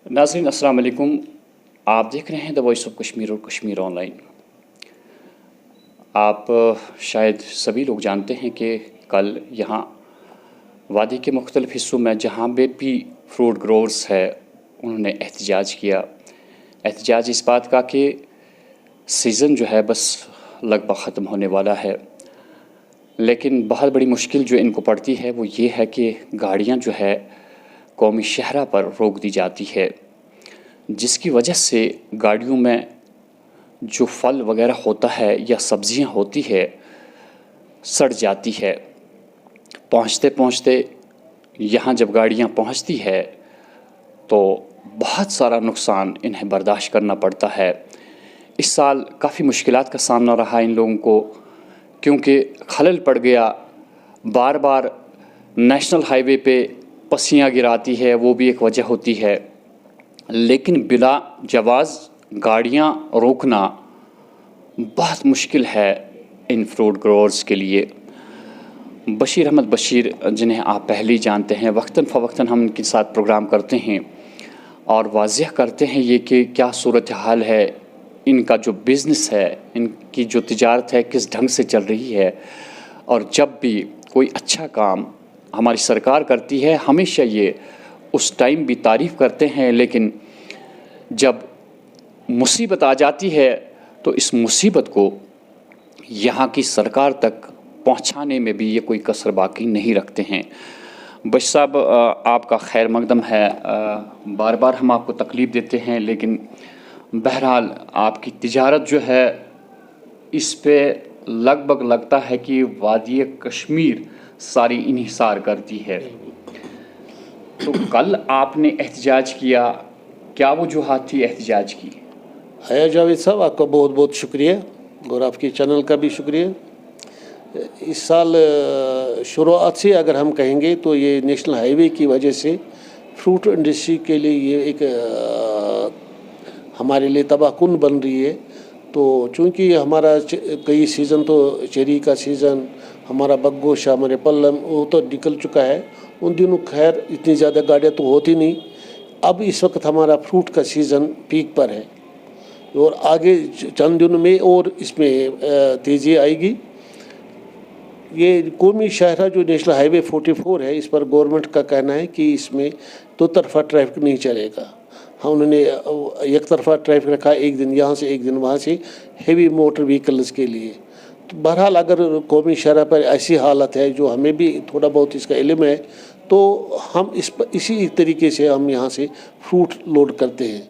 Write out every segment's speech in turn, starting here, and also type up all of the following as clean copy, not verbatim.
नाज़रीन अस्सलाम वालेकुम। आप देख रहे हैं द वॉइस ऑफ कश्मीर और कश्मीर ऑनलाइन। आप शायद सभी लोग जानते हैं कि कल यहाँ वादी के मुख्तलिफ़ हिस्सों में जहाँ भी फ्रूट ग्रोवर्स है उन्होंने एहतजाज किया। एहतजाज इस बात का कि सीज़न जो है बस लगभग ख़त्म होने वाला है, लेकिन बहुत बड़ी मुश्किल जो इनको पड़ती है वो ये है कि गाड़ियाँ जो है कौमी शहरा पर रोक दी जाती है, जिसकी वजह से गाड़ियों में जो फल वगैरह होता है या सब्ज़ियाँ होती है सड़ जाती है। पहुँचते पहुँचते यहाँ जब गाड़ियाँ पहुँचती है तो बहुत सारा नुकसान इन्हें बर्दाश्त करना पड़ता है। इस साल काफ़ी मुश्किलात का सामना रहा इन लोगों को, क्योंकि खलल पड़ गया। बार बार नेशनल हाईवे पे पस्सियाँ गिराती है, वो भी एक वजह होती है, लेकिन बिला जवाज़ गाड़ियाँ रोकना बहुत मुश्किल है इन फ्रूट ग्रोवर्स के लिए। बशीर अहमद बशीर, जिन्हें आप पहले ही जानते हैं, वक्तन फ़वक्तन हम इनके साथ प्रोग्राम करते हैं और वाज़ेह करते हैं ये कि क्या सूरत हाल है, इनका जो बिज़नेस है, इनकी जो तिजारत है किस ढंग से चल रही है। और जब भी कोई अच्छा काम हमारी सरकार करती है हमेशा ये उस टाइम भी तारीफ़ करते हैं, लेकिन जब मुसीबत आ जाती है तो इस मुसीबत को यहाँ की सरकार तक पहुँचाने में भी ये कोई कसर बाकी नहीं रखते हैं। बश साहब, आपका खैर मकदम है। बार बार हम आपको तकलीफ़ देते हैं, लेकिन बहरहाल आपकी तिजारत जो है इस पे लगभग लगता है कि वादी कश्मीर सारी इन्हिसार करती है। तो कल आपने एहतजाज किया, क्या वजूहात थी एहतजाज की? हया जावेद साहब, आपका बहुत बहुत शुक्रिया और आपके चैनल का भी शुक्रिया। इस साल शुरुआत से अगर हम कहेंगे तो ये नेशनल हाईवे की वजह से फ्रूट इंडस्ट्री के लिए ये एक हमारे लिए तबाहकुन बन रही है। तो चूँकि हमारा कई सीज़न तो चेरी का सीज़न, हमारा बग्गोश, हमारे पल्लम वो तो निकल चुका है। उन दिनों खैर इतनी ज़्यादा गाड़ियाँ तो होती नहीं। अब इस वक्त हमारा फ्रूट का सीज़न पीक पर है और आगे चंद दिनों में और इसमें तेज़ी आएगी। ये कौमी शाहरा जो नेशनल हाईवे 44 है, इस पर गवर्नमेंट का कहना है कि इसमें दो तरफा ट्रैफिक नहीं चलेगा। हाँ, उन्होंने एक तरफा ट्रैफिक रखा, एक दिन यहाँ से एक दिन वहाँ से, हेवी मोटर व्हीकल्स के लिए। तो बहरहाल अगर कौमी शहरा पर ऐसी हालत है जो हमें भी थोड़ा बहुत इसका इल्म है, तो हम इसी तरीके से हम यहाँ से फ्रूट लोड करते हैं।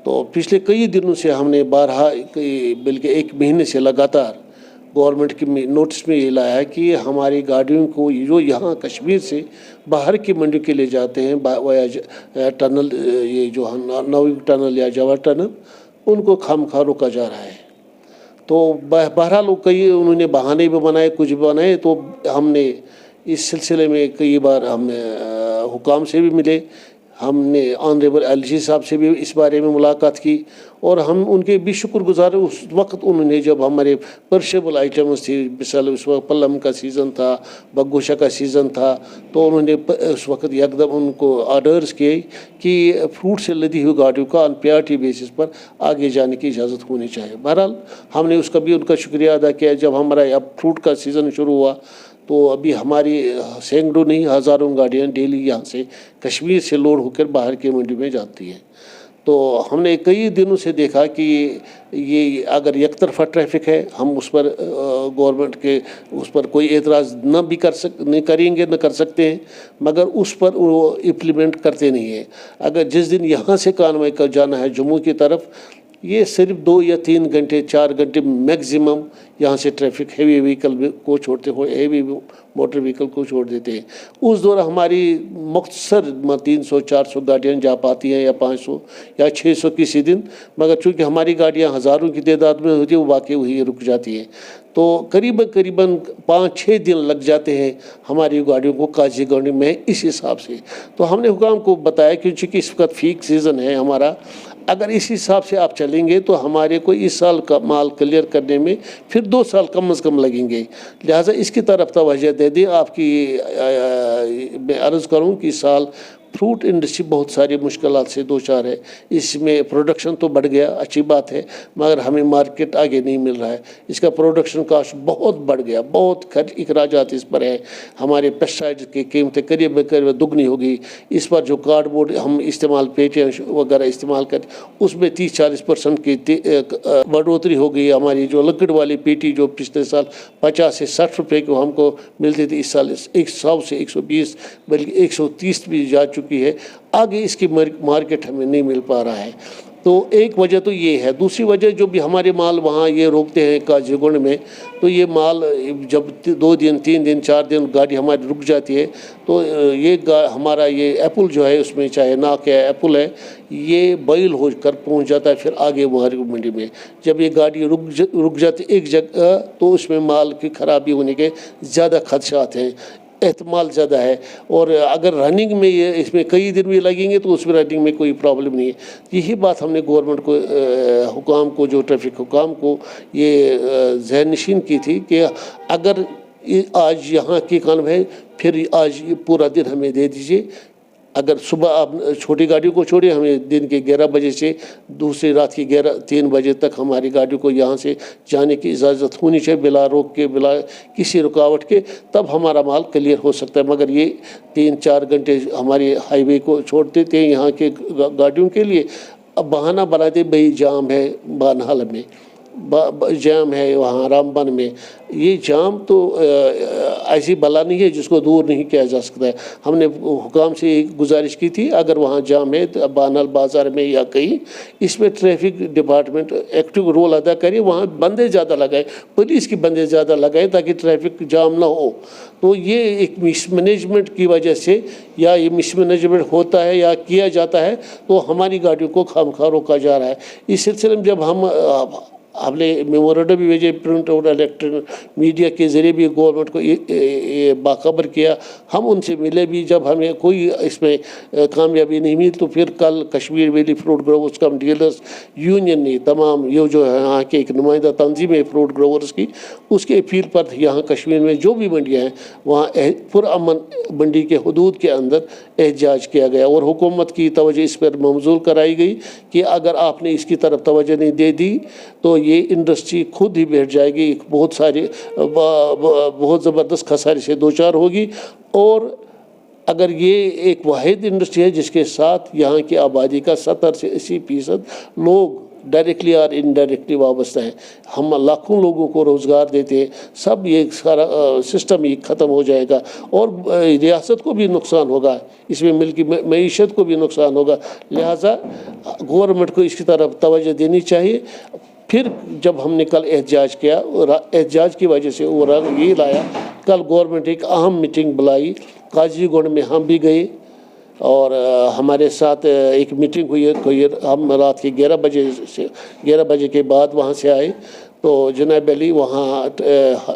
तो पिछले कई दिनों से हमने बल्कि एक महीने से लगातार गवर्नमेंट की नोटिस में ये लाया है कि हमारी गाड़ियों को जो यहाँ कश्मीर से बाहर की मंडी के लिए जाते हैं वाया टनल, ये जो नवी टनल या जवा टनल, उनको खामखा रोका जा रहा है। तो बहरहाल कई उन्होंने बहाने भी बनाए, कुछ भी बनाए। तो हमने इस सिलसिले में कई बार हमने हुकाम से भी मिले, हमने ऑनरेबल एलजी साहब से भी इस बारे में मुलाकात की और हम उनके भी शुक्रगुजार। उस वक्त उन्होंने जब हमारे परशेबल आइटम्स थी, मिसाल उस वक्त पल्लम का सीज़न था, बग्गोशा का सीज़न था, तो उन्होंने उस वक्त एकदम उनको ऑर्डर्स किए कि फ्रूट से लदी हुई गाड़ियों का ऑन प्रायोरिटी बेसिस पर आगे जाने की इजाज़त होनी चाहिए। बहरहाल हमने उसका भी उनका शुक्रिया अदा किया। जब हमारा अब फ्रूट का सीज़न शुरू हुआ तो अभी हमारी सैकड़ों नहीं हज़ारों गाड़ियाँ डेली यहाँ से कश्मीर से लोड होकर बाहर की मंडी में जाती हैं। तो हमने कई दिनों से देखा कि ये अगर एक तरफा ट्रैफिक है, हम उस पर गवर्नमेंट के उस पर कोई एतराज़ नहीं करेंगे, न कर सकते हैं, मगर उस पर वो इम्प्लीमेंट करते नहीं है। अगर जिस दिन यहाँ से कानवाई कर जाना है जम्मू की तरफ, ये सिर्फ 2 या 3 घंटे 4 घंटे मैक्सिमम यहाँ से ट्रैफिक हेवी व्हीकल को छोड़ते हो, हेवी मोटर व्हीकल को छोड़ देते हैं। उस दौरान हमारी मुख्तसर 300-400 गाड़ियाँ जा पाती हैं या 500 या 600 किसी दिन, मगर चूँकि हमारी गाड़ियाँ हज़ारों की तादाद में होती है, वो वाकई वही रुक जाती हैं। तो करीबन 5-6 दिन लग जाते हैं हमारी गाड़ियों को काजीगंडी में इस हिसाब से। तो हमने हुकाम को बताया कि चूँकि इस वक्त पीक सीज़न है हमारा, अगर इस हिसाब से आप चलेंगे तो हमारे को इस साल का माल क्लियर करने में फिर 2 साल कम से कम लगेंगे। लिहाजा इसकी तरफ तवज्जो दे दी। आपकी मैं अर्ज़ करूं कि इस साल फ्रूट इंडस्ट्री बहुत सारी मुश्किलात से दो चार है। इसमें प्रोडक्शन तो बढ़ गया, अच्छी बात है, मगर हमें मार्केट आगे नहीं मिल रहा है। इसका प्रोडक्शन कास्ट बहुत बढ़ गया, बहुत खर्च अखराजात इस पर है। हमारे पेस्टिसाइड की कीमतें करीब करीब दुगनी हो गई। इस पर जो कार्डबोर्ड हम इस्तेमाल पेटियाँ वगैरह इस्तेमाल करते उसमें 30-40% की बढ़ोतरी हो गई। हमारी जो लकड़ वाली पेटी जो पिछले साल 50 से 60 रुपये को हमको मिलती थी, इस साल 100 से 120 बल्कि 130 भी जा चुकी है। आगे इसकी मार्केट हमें नहीं मिल पा रहा है। तो एक वजह तो ये है। दूसरी वजह जो भी हमारे माल वहाँ ये रोकते हैं काजीगुंड में, तो ये माल जब 2 दिन 3 दिन 4 दिन गाड़ी हमारी रुक जाती है तो ये हमारा ये एप्पल जो है उसमें चाहे नाक है एप्पल है, ये बॉयल हो कर पहुँच जाता है फिर आगे हमारी मंडी में। जब ये गाड़ी रुक जाती एक जगह तो उसमें माल की ख़राबी होने के ज़्यादा खदशात हैं, एहतमाल ज़्यादा है। और अगर रनिंग में ये इसमें कई दिन भी लगेंगे तो उसमें रनिंग में कोई प्रॉब्लम नहीं है। यही बात हमने गवर्नमेंट को हुकाम को जो ट्रैफिक हुकाम को ये ज़हन नशीन की थी कि अगर आज यहाँ की काम है फिर आज ये पूरा दिन हमें दे दीजिए। अगर सुबह आप छोटी गाड़ियों को छोड़िए, हमें दिन के 11 बजे से दूसरी रात की 3 बजे तक हमारी गाड़ी को यहाँ से जाने की इजाज़त होनी चाहिए, बिला रोक के बिला किसी रुकावट के, तब हमारा माल क्लियर हो सकता है। मगर ये 3-4 घंटे हमारे हाईवे को छोड़ देते हैं यहाँ के गाड़ियों के लिए। अब बहाना बनाते भाई जाम है बानहाल में, जाम है वहाँ रामबन में। ये जाम तो ऐसी बला नहीं है जिसको दूर नहीं किया जा सकता है। हमने हुकाम से गुजारिश की थी अगर वहाँ जाम है तो बानहाल बाज़ार में या कहीं, इसमें ट्रैफिक डिपार्टमेंट एक्टिव रोल अदा करे, वहाँ बंदे ज़्यादा लगाए, पुलिस के बंदे ज़्यादा लगाए ताकि ट्रैफिक जाम ना हो। तो ये एक मिसमैनेजमेंट की वजह से या ये मिसमैनेजमेंट होता है या किया जाता है तो हमारी गाड़ियों को खामखा रोका जा रहा है। इस सिलसिले में जब हमने मेमोरेंडम भी भेजे, प्रिंट और इलेक्ट्रॉनिक मीडिया के ज़रिए भी गवर्नमेंट को ये बाखबर किया, हम उनसे मिले भी। जब हमें कोई इसमें कामयाबी नहीं मिली तो फिर कल कश्मीर वैली फ्रूट ग्रोवर्स कम डीलर्स यूनियन ने तमाम ये जो है यहाँ के एक नुमाइंदा तंजीम है फ्रूट ग्रोवर्स की, उसके अपील पर यहाँ कश्मीर में जो भी मंडियाँ हैं वहाँ पुरअमन मंडी के हदूद के अंदर एहतजाज किया गया और हुकूमत की तवज्जो इस पर मबज़ूल कराई गई कि अगर आपने इसकी तरफ तवज्जो नहीं दे दी तो ये इंडस्ट्री खुद ही बैठ जाएगी, बहुत बहुत ज़बरदस्त खसारे से दो चार होगी। और अगर ये एक वाहिद इंडस्ट्री है जिसके साथ यहाँ की आबादी का 70 से 80% लोग डायरेक्टली और इनडायरेक्टली वाबस्ता है, हम लाखों लोगों को रोज़गार देते हैं, सब ये सारा सिस्टम ही ख़त्म हो जाएगा और रियासत को भी नुकसान होगा, इसमें मिल्की मईशत को भी नुकसान होगा। लिहाजा गवर्नमेंट को इसकी तरफ तवज्जो देनी चाहिए। फिर जब हमने कल एहतजाज किया और एहतजाज की वजह से वो रंग ये लाया, कल गवर्नमेंट एक अहम मीटिंग बुलाई, काजीगुंड में हम भी गए और हमारे साथ एक मीटिंग हुई है। हम रात के 11 बजे के बाद वहाँ से आए तो जनाब अली वहाँ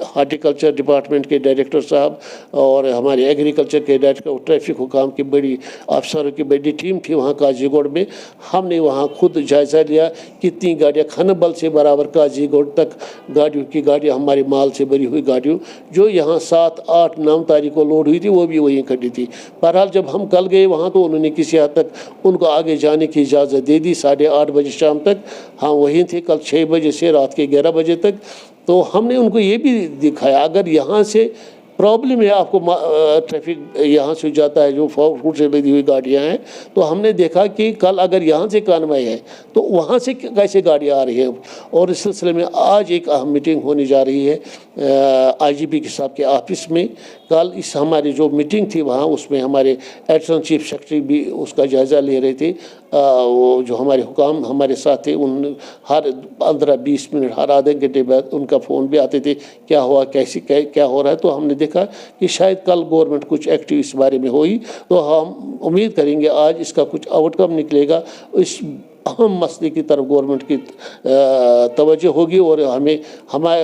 हार्टिकल्चर डिपार्टमेंट के डायरेक्टर साहब और हमारे एग्रीकल्चर के डायरेक्टर ट्रैफिक हुकाम की बड़ी अफसरों की बड़ी टीम थी वहाँ काजीगुंड में। हमने वहाँ खुद जायज़ा लिया कितनी गाड़ियाँ खनबल से बराबर काजीगुंड तक गाड़ियाँ हमारे माल से भरी हुई गाड़ियों जो यहाँ 7, 8, 9 तारीख को लोड हुई थी वो भी वहीं खड़ी थी। बहरहाल जब हम कल गए वहाँ तो उन्होंने किसी हद तक उनको आगे जाने की इजाज़त दे दी, 8:30 बजे शाम तक हम वहीं थे, कल 6 बजे से रात के 11 बजे तक। तो हमने उनको ये भी दिखाया अगर यहाँ से प्रॉब्लम है आपको ट्रैफिक यहाँ से जाता है जो फ्रूट से लदी हुई गाड़ियाँ हैं, तो हमने देखा कि कल अगर यहाँ से कानवाई है तो वहाँ से कैसे गाड़ियाँ आ रही हैं। और इस सिलसिले में आज एक अहम मीटिंग होने जा रही है IGP साहब के ऑफिस में। कल इस हमारी जो मीटिंग थी वहाँ उसमें हमारे एडिशनल चीफ सेक्रेटरी भी उसका जायज़ा ले रहे थे। वो जो हमारे हुकाम हमारे साथ थे उन हर 15-20 मिनट हर आधे घंटे बाद उनका फ़ोन भी आते थे क्या हुआ कैसे क्या हो रहा है। तो हमने देखा कि शायद कल गवर्नमेंट कुछ एक्टिव इस बारे में हुई, तो हम उम्मीद करेंगे आज इसका कुछ आउटकम निकलेगा। इस अहम मसले की तरफ गवर्नमेंट की तवज्जो होगी और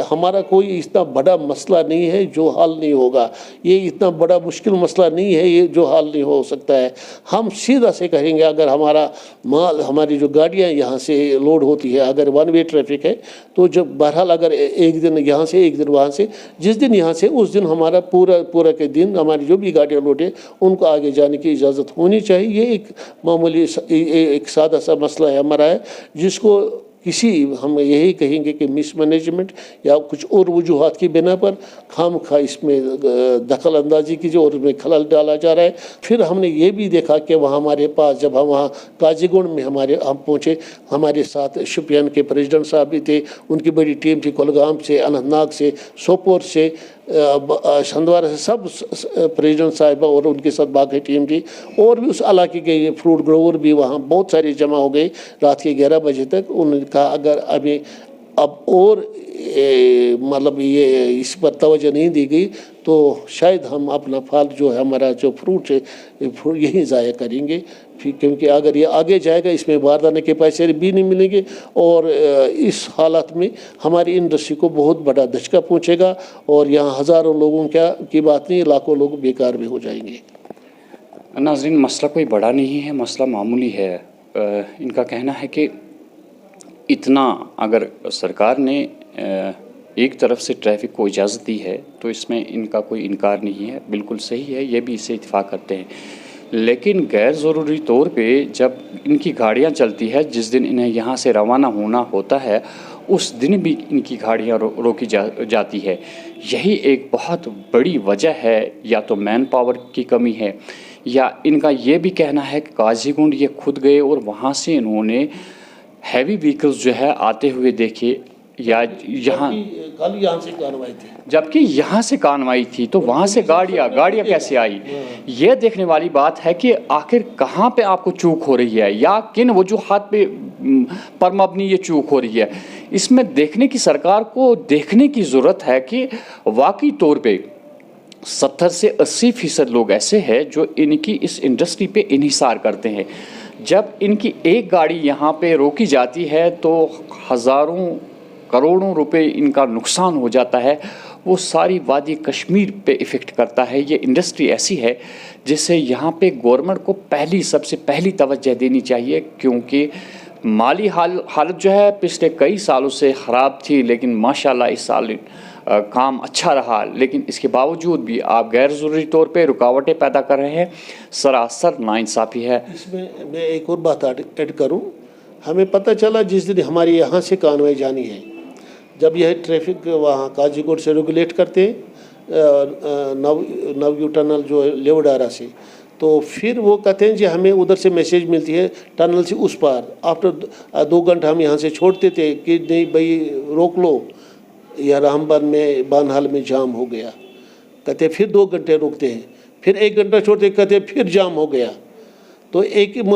हमारा कोई इतना बड़ा मसला नहीं है जो हल नहीं होगा, ये इतना बड़ा मुश्किल मसला नहीं है ये जो हल नहीं हो सकता है। हम सीधा से कहेंगे अगर हमारा माल हमारी जो गाड़ियाँ यहाँ से लोड होती है, अगर वन वे ट्रैफिक है तो जब बहरहाल अगर एक दिन यहाँ से एक दिन वहाँ से, जिस दिन यहाँ से उस दिन हमारा पूरा के दिन हमारी जो भी गाड़ियाँ लोड है उनको आगे जाने की इजाज़त होनी चाहिए। ये एक मामूली एक सादा सा मसला है हमारा है, जिसको हम यही कहेंगे कि मिसमैनेजमेंट या कुछ और वजूहात की बिना पर खामखा इसमें दखल अंदाजी की जो और उसमें खलल डाला जा रहा है। फिर हमने ये भी देखा कि वहाँ हमारे पास जब हम वहाँ काजीगुंड में हम पहुँचे, हमारे साथ शोपियान के प्रेसिडेंट साहब भी थे, उनकी बड़ी टीम थी, कुलगाम से, अनंतनाग से, सोपोर से, छंदवाड़ा से, सब प्रेसिडेंट साहिबा और उनके साथ बाकी टीम थी। और भी उस इलाके के फ्रूट ग्रोवर भी वहाँ बहुत सारे जमा हो गए रात के 11 बजे तक। उन्होंने कहा अगर अभी अब और मतलब ये इस पर तवज्जो नहीं दी गई तो शायद हम अपना फल जो है हमारा जो फ्रूट है यही ज़ाया करेंगे, क्योंकि अगर ये आगे जाएगा इसमें बारदाने के पैसे भी नहीं मिलेंगे और इस हालत में हमारी इंडस्ट्री को बहुत बड़ा धचका पहुंचेगा और यहाँ हज़ारों लोगों की बात नहीं, लाखों लोग बेकार भी हो जाएंगे। नाज़रीन, मसला कोई बड़ा नहीं है, मसला मामूली है। इनका कहना है कि इतना अगर सरकार ने एक तरफ से ट्रैफिक को इजाज़त दी है तो इसमें इनका कोई इनकार नहीं है, बिल्कुल सही है, ये भी इससे इत्तेफाक करते हैं। लेकिन गैर ज़रूरी तौर पे जब इनकी गाड़ियाँ चलती है, जिस दिन इन्हें यहाँ से रवाना होना होता है उस दिन भी इनकी गाड़ियाँ रोकी जाती है। यही एक बहुत बड़ी वजह है, या तो मैन पावर की कमी है या इनका ये भी कहना है कि काजीगुंड ये खुद गए और वहाँ से इन्होंने हैवी व्हीकल्स जो है आते हुए देखे, या यहाँ कल यहाँ से कार्रवाई थी, जबकि यहाँ से कार्रवाई थी तो वहाँ से गाड़ियाँ कैसे आई। ये देखने वाली बात है कि आखिर कहाँ पे आपको चूक हो रही है या किन वजूहात पर मबनी ये चूक हो रही है। इसमें देखने की सरकार को देखने की ज़रूरत है कि वाकई तौर पे 70 से 80% लोग ऐसे हैं जो इनकी इस इंडस्ट्री पे इन्हिसार करते हैं। जब इनकी एक गाड़ी यहाँ पे रोकी जाती है तो हज़ारों करोड़ों रुपए इनका नुकसान हो जाता है, वो सारी वादी कश्मीर पे इफ़ेक्ट करता है। ये इंडस्ट्री ऐसी है जिससे यहाँ पे गवर्नमेंट को सबसे पहली तवज्जो देनी चाहिए, क्योंकि माली हालत जो है पिछले कई सालों से ख़राब थी, लेकिन माशाल्लाह इस साल काम अच्छा रहा। लेकिन इसके बावजूद भी आप गैर ज़रूरी तौर पे रुकावटें पैदा कर रहे हैं, सरासर नाइंसाफ़ी है। इसमें मैं एक और बात ऐड करूं, हमें पता चला जिस दिन हमारी यहाँ से कानवे जानी है, जब यह ट्रैफिक वहाँ काजीगुंड से रेगुलेट करते नवयू टनल जो लेवडारा से, तो फिर वो कहते हैं जी हमें उधर से मैसेज मिलती है टनल से उस पार। आफ्टर 2 घंटा हम यहाँ से छोड़ते थे कि नहीं भाई रोक लो, या रामबन में बानहाल में जाम हो गया, कहते फिर 2 घंटे रोकते हैं, फिर 1 घंटा छोड़ते कहते फिर जाम हो गया। तो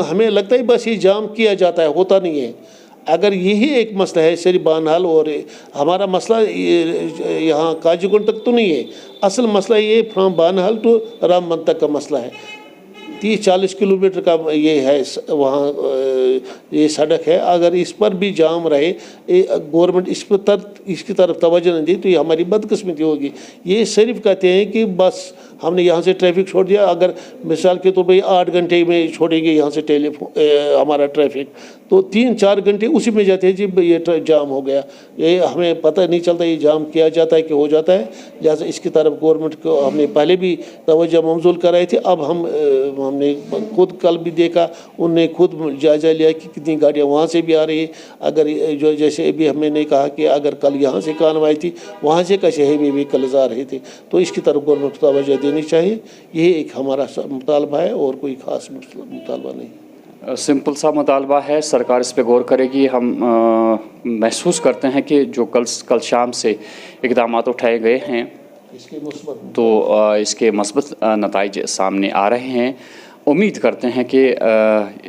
हमें लगता है बस ये जाम किया जाता है, होता नहीं है। अगर यही एक मसला है सिर्फ बानहाल और हमारा मसला यहाँ काजीगुंड तक तो नहीं है, असल मसला ये फ्रॉम बानहाल टू रामबन तक का मसला है। 30-40 किलोमीटर का ये है वहाँ ये सड़क है। अगर इस पर भी जाम रहे, गवर्नमेंट इसकी तरफ तवज्जो नहीं दी तो ये हमारी बदकिस्मती होगी। ये सिर्फ कहते हैं कि बस हमने यहाँ से ट्रैफिक छोड़ दिया, अगर मिसाल के तौर पर 8 घंटे में छोड़ेंगे यहाँ से हमारा ट्रैफिक, तो 3-4 घंटे उसी में जाते हैं जी ये जाम हो गया। ये हमें पता नहीं चलता ये जाम किया जाता है कि हो जाता है। जैसे इसकी तरफ गवर्नमेंट को हमने पहले भी तवज्जो मबज़ूल कराई थी। अब हमने खुद कल भी देखा, उनने खुद जायज़ा लिया कि कितनी गाड़ियाँ वहाँ से भी आ रही है। अगर जो जैसे अभी हमने कहा कि अगर कल यहाँ से कार्रवाई थी, वहाँ से कैसे हैवी व्हीकल्स आ रहे थे, तो इसकी तरफ गवर्नमेंट को तवज्जो देनी चाहिए। ये एक हमारा मुतालबा है और कोई ख़ास मुतालबा नहीं। सिंपल सा मुतालबा है, सरकार इस पे गौर करेगी। हम महसूस करते हैं कि जो कल शाम से इक़दाम उठाए गए हैं इसके मस्बत नताइज सामने आ रहे हैं। उम्मीद करते हैं कि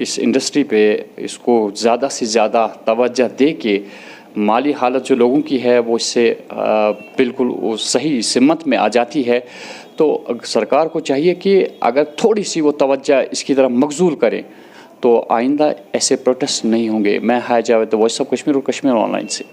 इस इंडस्ट्री पे इसको ज़्यादा से ज़्यादा तवज्जो दे के माली हालत जो लोगों की है वो इससे बिल्कुल सही सिमत में आ जाती है। तो सरकार को चाहिए कि अगर थोड़ी सी वो तवज्जो इसकी तरफ मबज़ूल करें تو آئندہ ایسے پروٹیسٹ نہیں ہوں گے. میں hi Javed, voice of Kashmir اور کشمیر آن لائن سے.